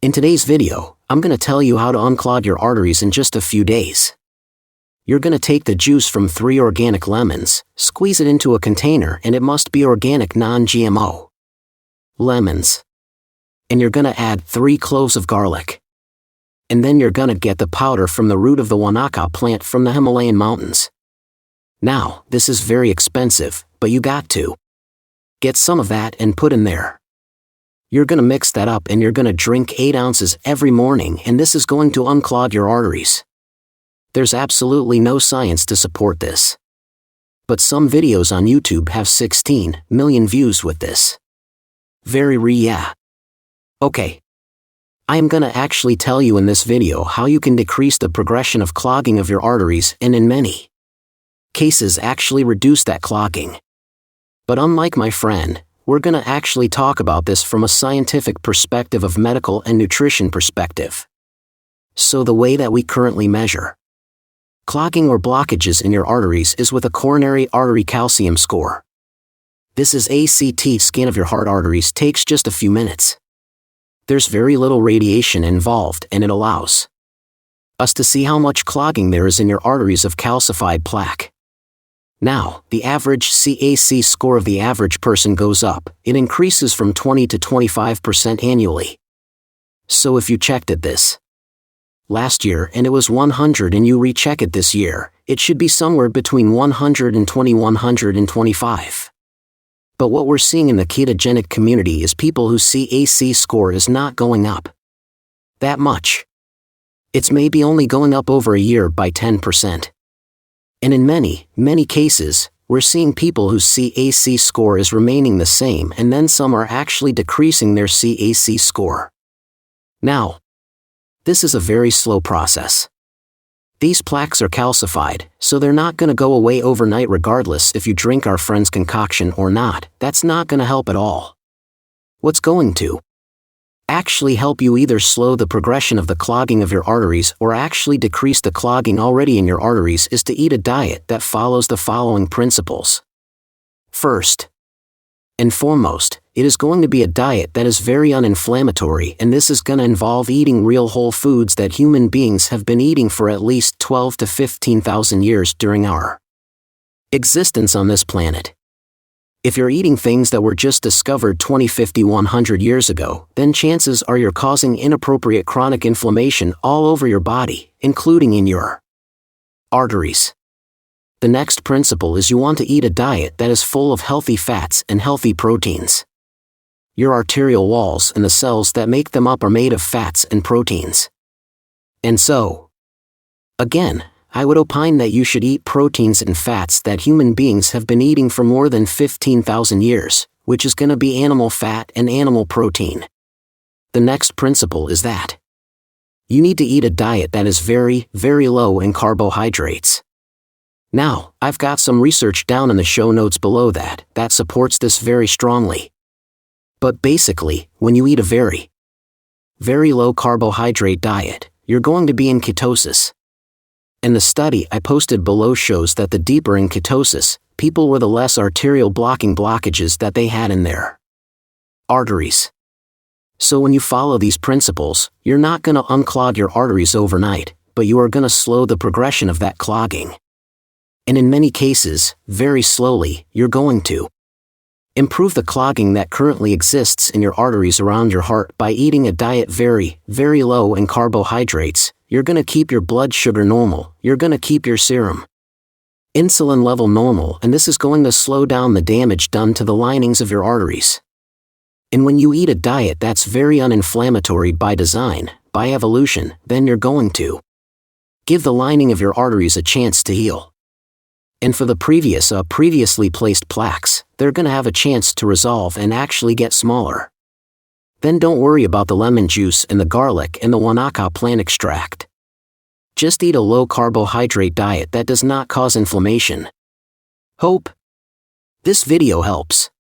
In today's video, I'm going to tell you how to unclog your arteries in just a few days. You're going to take the juice from 3 organic lemons, squeeze it into a container, and it must be organic, non-GMO lemons. And you're going to add 3 cloves of garlic. And then you're going to get the powder from the root of the wanaka plant from the Himalayan mountains. Now, this is very expensive, but you got to get some of that and put in there. You're going to mix that up and you're going to drink 8 ounces every morning, and this is going to unclog your arteries. There's absolutely no science to support this. But some videos on YouTube have 16 million views with this. Yeah. Okay. I am going to actually tell you in this video how you can decrease the progression of clogging of your arteries and in many cases actually reduce that clogging. But unlike my friend, we're going to actually talk about this from a scientific perspective of medical and nutrition perspective. So the way that we currently measure clogging or blockages in your arteries is with a coronary artery calcium score. This is a CT scan of your heart arteries, takes just a few minutes. There's very little radiation involved, and it allows us to see how much clogging there is in your arteries of calcified plaque. Now, the average CAC score of the average person goes up. It increases from 20 to 25% annually. So if you checked it this last year and it was 100 and you recheck it this year, it should be somewhere between 120 and 125. But what we're seeing in the ketogenic community is people whose CAC score is not going up that much. It's maybe only going up over a year by 10%. And in many cases, we're seeing people whose CAC score is remaining the same, and then some are actually decreasing their CAC score. Now, this is a very slow process. These plaques are calcified, so they're not going to go away overnight regardless if you drink our friend's concoction or not. That's not going to help at all. What's going to actually help you either slow the progression of the clogging of your arteries or actually decrease the clogging already in your arteries is to eat a diet that follows the following principles. First and foremost, it is going to be a diet that is very uninflammatory, and this is going to involve eating real whole foods that human beings have been eating for at least 12 to 15,000 years during our existence on this planet. If you're eating things that were just discovered 20, 50, 100 years ago, then chances are you're causing inappropriate chronic inflammation all over your body, including in your arteries. The next principle is you want to eat a diet that is full of healthy fats and healthy proteins. Your arterial walls and the cells that make them up are made of fats and proteins. And so, again, I would opine that you should eat proteins and fats that human beings have been eating for more than 15,000 years, which is going to be animal fat and animal protein. The next principle is that you need to eat a diet that is very low in carbohydrates. Now, I've got some research down in the show notes below that supports this very strongly. But basically, when you eat a very low carbohydrate diet, you're going to be in ketosis. And the study I posted below shows that the deeper in ketosis, people were the less arterial blockages that they had in their arteries. So when you follow these principles, you're not going to unclog your arteries overnight, but you are going to slow the progression of that clogging. And in many cases, very slowly, you're going to improve the clogging that currently exists in your arteries around your heart by eating a diet very low in carbohydrates. You're going to keep your blood sugar normal, you're going to keep your serum insulin level normal, and this is going to slow down the damage done to the linings of your arteries. And when you eat a diet that's very uninflammatory by design, by evolution, then you're going to give the lining of your arteries a chance to heal. And for the previously placed plaques, they're going to have a chance to resolve and actually get smaller. Then don't worry about the lemon juice and the garlic and the wanaka plant extract. Just eat a low carbohydrate diet that does not cause inflammation. Hope this video helps.